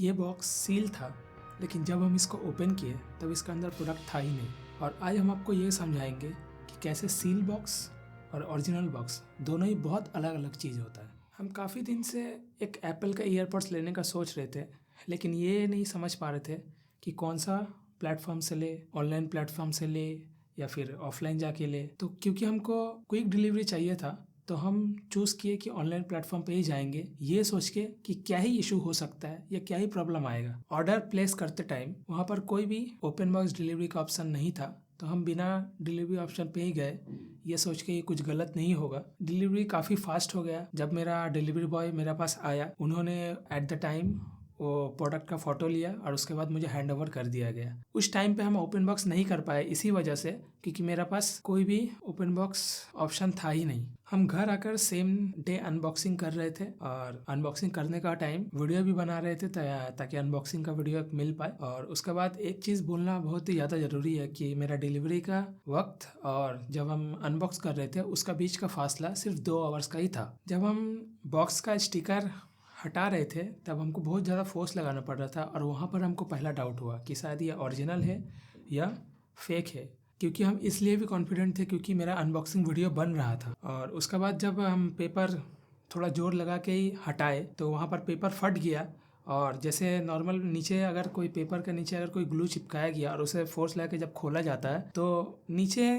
ये box seal था, लेकिन जब हम इसको ओपन किए तब इसके अंदर प्रोडक्ट था ही नहीं। और आज हम आपको ये समझाएंगे कि कैसे सील बॉक्स और ओरिजिनल बॉक्स दोनों ही बहुत अलग अलग चीज़ होता है। हम काफ़ी दिन से एक एप्पल का ईयरपॉड्स लेने का सोच रहे थे, लेकिन ये नहीं समझ पा रहे थे कि कौन सा प्लेटफॉर्म से ले, ऑनलाइन प्लेटफॉर्म से ले या फिर ऑफलाइन जाके ले। तो क्योंकि हमको क्विक डिलीवरी चाहिए था, तो हम चूज़ किए कि ऑनलाइन प्लेटफॉर्म पे ही जाएंगे, ये सोच के कि क्या ही इशू हो सकता है या क्या ही प्रॉब्लम आएगा। ऑर्डर प्लेस करते टाइम वहाँ पर कोई भी ओपन बॉक्स डिलीवरी का ऑप्शन नहीं था, तो हम बिना डिलीवरी ऑप्शन पे ही गए, ये सोच के ये कुछ गलत नहीं होगा। डिलीवरी काफ़ी फास्ट हो गया। जब मेरा डिलीवरी बॉय मेरे पास आया, उन्होंने एट द टाइम वो प्रोडक्ट का फ़ोटो लिया और उसके बाद मुझे हैंड ओवर कर दिया गया। उस टाइम पे हम ओपन बॉक्स नहीं कर पाए इसी वजह से, क्योंकि मेरे पास कोई भी ओपन बॉक्स ऑप्शन था ही नहीं। हम घर आकर सेम डे अनबॉक्सिंग कर रहे थे और अनबॉक्सिंग करने का टाइम वीडियो भी बना रहे थे ताकि अनबॉक्सिंग का वीडियो मिल पाए। और उसके बाद एक चीज़ बोलना बहुत ही ज़्यादा ज़रूरी है कि मेरा डिलीवरी का वक्त और जब हम अनबॉक्स कर रहे थे उसका बीच का फासला सिर्फ 2 आवर्स का ही था। जब हम बॉक्स का स्टिकर हटा रहे थे तब हमको बहुत ज़्यादा फोर्स लगाना पड़ रहा था और वहाँ पर हमको पहला डाउट हुआ कि शायद ये ओरिजिनल है या फेक है। क्योंकि हम इसलिए भी कॉन्फिडेंट थे क्योंकि मेरा अनबॉक्सिंग वीडियो बन रहा था। और उसके बाद जब हम पेपर थोड़ा जोर लगा के ही हटाए तो वहाँ पर पेपर फट गया। और जैसे नॉर्मल नीचे अगर कोई पेपर के नीचे अगर कोई ग्लू चिपकाया गया और उसे फोर्स लगा के जब खोला जाता है तो नीचे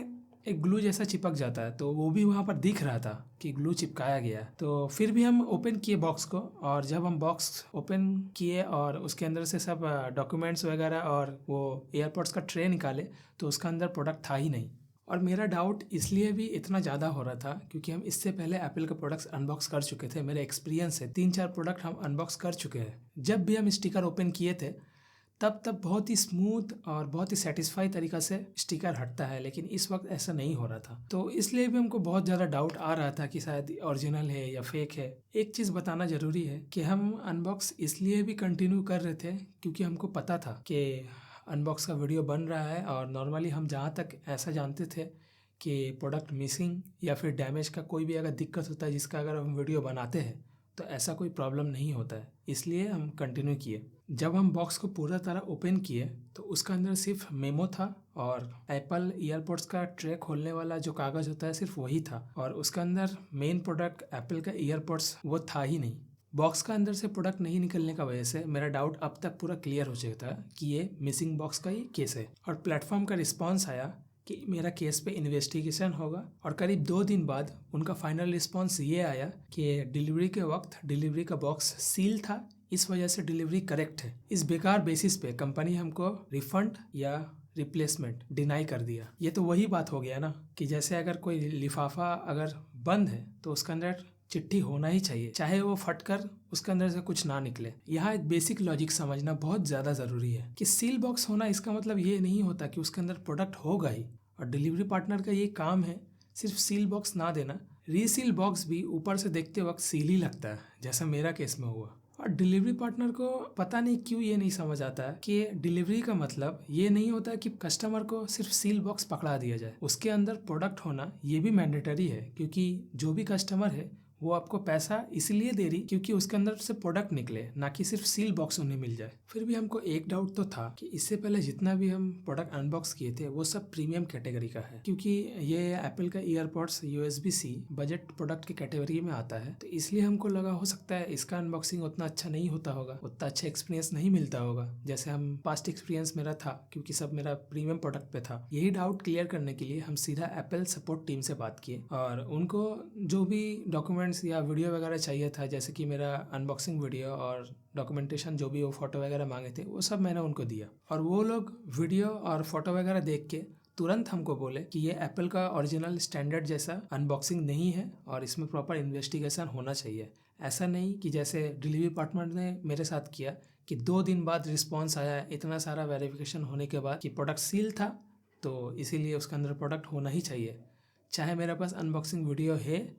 एक ग्लू जैसा चिपक जाता है, तो वो भी वहाँ पर दिख रहा था कि ग्लू चिपकाया गया। तो फिर भी हम ओपन किए बॉक्स को, और जब हम बॉक्स ओपन किए और उसके अंदर से सब डॉक्यूमेंट्स वगैरह और वो एयरपोर्ट्स का ट्रे निकाले तो उसका अंदर प्रोडक्ट था ही नहीं। और मेरा डाउट इसलिए भी इतना ज़्यादा हो रहा था क्योंकि हम इससे पहले एप्पल के प्रोडक्ट्स अनबॉक्स कर चुके थे। मेरे एक्सपीरियंस है 3-4 प्रोडक्ट हम अनबॉक्स कर चुके हैं। जब भी हम स्टिकर ओपन किए थे तब बहुत ही स्मूथ और बहुत ही सेटिस्फाई तरीका से स्टिकर हटता है, लेकिन इस वक्त ऐसा नहीं हो रहा था। तो इसलिए भी हमको बहुत ज़्यादा डाउट आ रहा था कि शायद ओरिजिनल है या फेक है। एक चीज़ बताना ज़रूरी है कि हम अनबॉक्स इसलिए भी कंटिन्यू कर रहे थे क्योंकि हमको पता था कि अनबॉक्स का वीडियो बन रहा है। और नॉर्मली हम जहाँ तक ऐसा जानते थे कि प्रोडक्ट मिसिंग या फिर डैमेज का कोई भी अगर दिक्कत होता है जिसका अगर हम वीडियो बनाते हैं तो ऐसा कोई प्रॉब्लम नहीं होता है, इसलिए हम कंटिन्यू किए। जब हम बॉक्स को पूरा तरह ओपन किए तो उसका अंदर सिर्फ मेमो था और एप्पल ईयरपोड्स का ट्रे खोलने वाला जो कागज़ होता है सिर्फ वही था। और उसके अंदर मेन प्रोडक्ट एप्पल का ईयरपोड्स वो था ही नहीं। बॉक्स का अंदर से प्रोडक्ट नहीं निकलने का वजह से मेरा डाउट अब तक पूरा क्लियर हो चुका था कि ये मिसिंग बॉक्स का ही केस है। और प्लेटफॉर्म का रिस्पॉन्स आया कि मेरा केस पे इन्वेस्टिगेशन होगा, और करीब 2 दिन बाद उनका फाइनल रिस्पॉन्स ये आया कि डिलीवरी के वक्त डिलीवरी का बॉक्स सील था, इस वजह से डिलीवरी करेक्ट है। इस बेकार बेसिस पे कंपनी हमको रिफंड या रिप्लेसमेंट डिनाई कर दिया। ये तो वही बात हो गया ना कि जैसे अगर कोई लिफाफा अगर बंद है तो उसके अंदर चिट्ठी होना ही चाहिए, चाहे वो फटकर उसके अंदर से कुछ ना निकले। यहाँ एक बेसिक लॉजिक समझना बहुत ज़्यादा ज़रूरी है कि सील बॉक्स होना इसका मतलब ये नहीं होता कि उसके अंदर प्रोडक्ट होगा ही। और डिलीवरी पार्टनर का ये काम है सिर्फ सील बॉक्स ना देना, रीसील बॉक्स भी ऊपर से देखते वक्त सील ही लगता है, जैसा मेरा केस में हुआ। और डिलीवरी पार्टनर को पता नहीं क्यों ये नहीं समझ आता है कि डिलीवरी का मतलब ये नहीं होता कि कस्टमर को सिर्फ सील बॉक्स पकड़ा दिया जाए, उसके अंदर प्रोडक्ट होना ये भी मैंडेटरी है। क्योंकि जो भी कस्टमर है वो आपको पैसा इसलिए दे रही क्योंकि उसके अंदर से प्रोडक्ट निकले, ना कि सिर्फ सील बॉक्स उन्हें मिल जाए। फिर भी हमको एक डाउट तो था कि इससे पहले जितना भी हम प्रोडक्ट अनबॉक्स किए थे वो सब प्रीमियम कैटेगरी का है, क्योंकि ये एप्पल का ईयरपॉड्स USB-C बजट प्रोडक्ट की कैटेगरी में आता है। तो इसलिए हमको लगा हो सकता है इसका अनबॉक्सिंग उतना अच्छा नहीं होता होगा, उतना अच्छा एक्सपीरियंस नहीं मिलता होगा जैसे हम पास्ट एक्सपीरियंस मेरा था, क्योंकि सब मेरा प्रीमियम प्रोडक्ट पे था। यही डाउट क्लियर करने के लिए हम सीधा एप्पल सपोर्ट टीम से बात किए और उनको जो भी डॉक्यूमेंट या वीडियो वगैरह चाहिए था, जैसे कि मेरा अनबॉक्सिंग वीडियो और डॉक्यूमेंटेशन जो भी वो फोटो वगैरह मांगे थे वो सब मैंने उनको दिया। और वो लोग वीडियो और फोटो वगैरह देख के तुरंत हमको बोले कि ये एप्पल का ओरिजिनल स्टैंडर्ड जैसा अनबॉक्सिंग नहीं है और इसमें प्रॉपर इन्वेस्टिगेशन होना चाहिए। ऐसा नहीं कि जैसे डिलीवरी पार्टनर ने मेरे साथ किया कि 2 दिन बाद रिस्पॉन्स आया इतना सारा वेरिफिकेशन होने के बाद कि प्रोडक्ट सील था तो इसीलिए उसके अंदर प्रोडक्ट होना ही चाहिए, चाहे मेरे पास अनबॉक्सिंग वीडियो है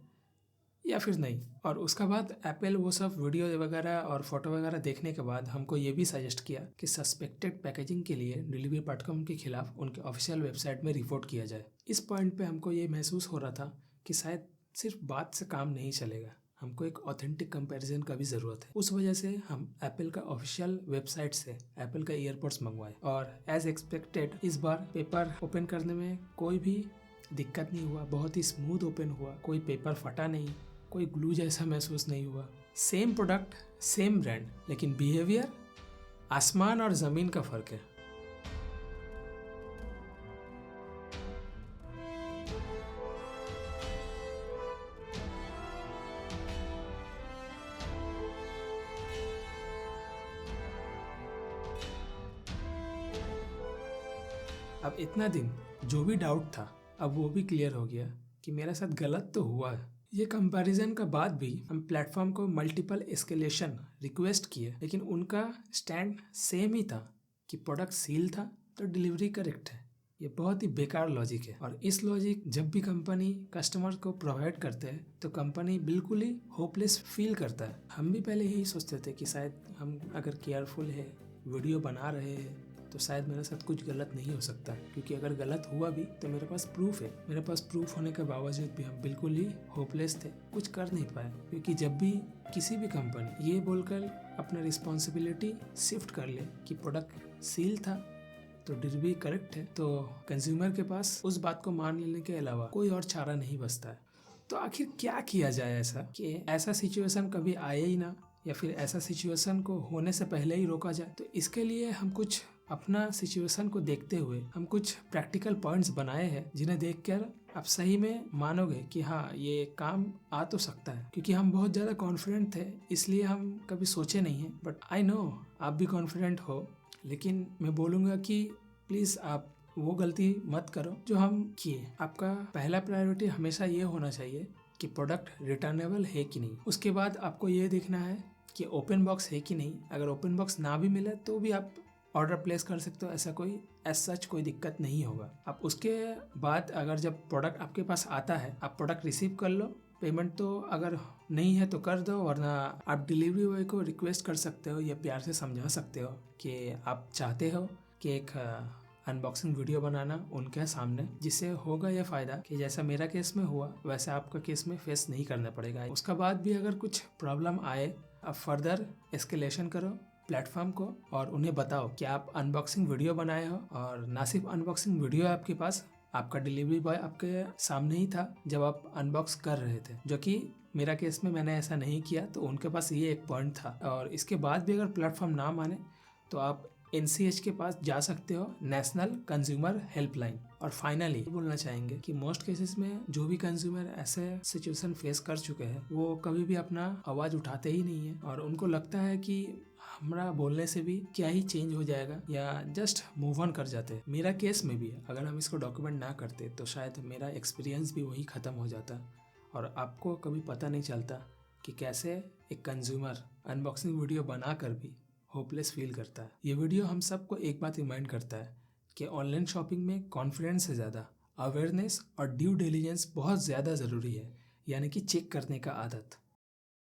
या फिर नहीं। और उसका बाद एप्पल वो सब वीडियो वगैरह और फोटो वगैरह देखने के बाद हमको ये भी सजेस्ट किया कि सस्पेक्टेड पैकेजिंग के लिए डिलीवरी प्लेटफॉर्म के खिलाफ उनके ऑफिशियल वेबसाइट में रिपोर्ट किया जाए। इस पॉइंट पे हमको ये महसूस हो रहा था कि शायद सिर्फ बात से काम नहीं चलेगा, हमको एक ऑथेंटिक कंपैरिजन का भी ज़रूरत है। उस वजह से हम एप्पल का ऑफिशियल वेबसाइट से एप्पल का ईयरबड्स मंगवाए और एज एक्सपेक्टेड इस बार पेपर ओपन करने में कोई भी दिक्कत नहीं हुआ, बहुत ही स्मूथ ओपन हुआ, कोई पेपर फटा नहीं, कोई ग्लू जैसा महसूस नहीं हुआ। सेम प्रोडक्ट सेम ब्रांड, लेकिन बिहेवियर आसमान और ज़मीन का फ़र्क है। अब इतना दिन जो भी डाउट था अब वो भी क्लियर हो गया कि मेरे साथ गलत तो हुआ है। ये कंपैरिजन का बाद भी हम प्लेटफॉर्म को मल्टीपल एस्केलेशन रिक्वेस्ट किए, लेकिन उनका स्टैंड सेम ही था कि प्रोडक्ट सील था तो डिलीवरी करेक्ट है। ये बहुत ही बेकार लॉजिक है और इस लॉजिक जब भी कंपनी कस्टमर को प्रोवाइड करते हैं तो कंपनी बिल्कुल ही होपलेस फील करता है। हम भी पहले यही सोचते थे कि शायद हम अगर केयरफुल है, वीडियो बना रहे हैं तो शायद मेरे साथ कुछ गलत नहीं हो सकता, क्योंकि अगर गलत हुआ भी तो मेरे पास प्रूफ है। मेरे पास प्रूफ होने के बावजूद भी हम बिल्कुल ही होपलेस थे, कुछ कर नहीं पाए। क्योंकि जब भी किसी भी कंपनी ये बोलकर अपना रिस्पॉन्सिबिलिटी शिफ्ट कर ले कि प्रोडक्ट सील था तो डिलीवरी करेक्ट है, तो कंज्यूमर के पास उस बात को मान लेने के अलावा कोई और चारा नहीं बचता है। तो आखिर क्या किया जाए ऐसा कि ऐसा सिचुएशन कभी आए ही ना, या फिर ऐसा सिचुएशन को होने से पहले ही रोका जाए। तो इसके लिए हम कुछ अपना सिचुएशन को देखते हुए हम कुछ प्रैक्टिकल पॉइंट्स बनाए हैं, जिन्हें देखकर आप सही में मानोगे कि हाँ ये काम आ तो सकता है। क्योंकि हम बहुत ज़्यादा कॉन्फिडेंट थे इसलिए हम कभी सोचे नहीं हैं, बट आई नो आप भी कॉन्फिडेंट हो। लेकिन मैं बोलूँगा कि प्लीज़ आप वो गलती मत करो जो हम किए। आपका पहला प्रायोरिटी हमेशा ये होना चाहिए कि प्रोडक्ट रिटर्नेबल है कि नहीं। उसके बाद आपको ये देखना है कि ओपन बॉक्स है कि नहीं। अगर ओपन बॉक्स ना भी मिले तो भी आप ऑर्डर प्लेस कर सकते हो, ऐसा कोई एज सच कोई दिक्कत नहीं होगा। अब उसके बाद अगर जब प्रोडक्ट आपके पास आता है आप प्रोडक्ट रिसीव कर लो। पेमेंट तो अगर नहीं है तो कर दो, वरना आप डिलीवरी बॉय को रिक्वेस्ट कर सकते हो या प्यार से समझा सकते हो कि आप चाहते हो कि एक अनबॉक्सिंग वीडियो बनाना उनके सामने, जिससे होगा यह फ़ायदा कि जैसा मेरा केस में हुआ वैसा आपका केस में फेस नहीं करना पड़ेगा। उसका बाद भी अगर कुछ प्रॉब्लम आए आप फर्दर एस्केलेशन करो प्लेटफॉर्म को और उन्हें बताओ कि आप अनबॉक्सिंग वीडियो बनाए हो, और ना सिर्फ अनबॉक्सिंग वीडियो आपके पास, आपका डिलीवरी बॉय आपके सामने ही था जब आप अनबॉक्स कर रहे थे, जो कि मेरा केस में मैंने ऐसा नहीं किया, तो उनके पास ये एक पॉइंट था। और इसके बाद भी अगर प्लेटफॉर्म ना माने तो आप NCH के पास जा सकते हो, नेशनल कंज्यूमर हेल्पलाइन। और फाइनली बोलना चाहेंगे कि मोस्ट केसेस में जो भी कंज्यूमर ऐसे सिचुएशन फेस कर चुके हैं वो कभी भी अपना आवाज़ उठाते ही नहीं है, और उनको लगता है कि हमारा बोलने से भी क्या ही चेंज हो जाएगा, या जस्ट मूव ऑन कर जाते हैं। मेरा केस में भी अगर हम इसको डॉक्यूमेंट ना करते तो शायद मेरा एक्सपीरियंस भी वही ख़त्म हो जाता, और आपको कभी पता नहीं चलता कि कैसे एक कंज्यूमर अनबॉक्सिंग वीडियो बनाकर भी होपलेस फील करता है। ये वीडियो हम सबको एक बात रिमाइंड करता है कि ऑनलाइन शॉपिंग में कॉन्फिडेंस से ज़्यादा अवेयरनेस और ड्यू डिलिजेंस बहुत ज़्यादा ज़रूरी है, यानी कि चेक करने का आदत।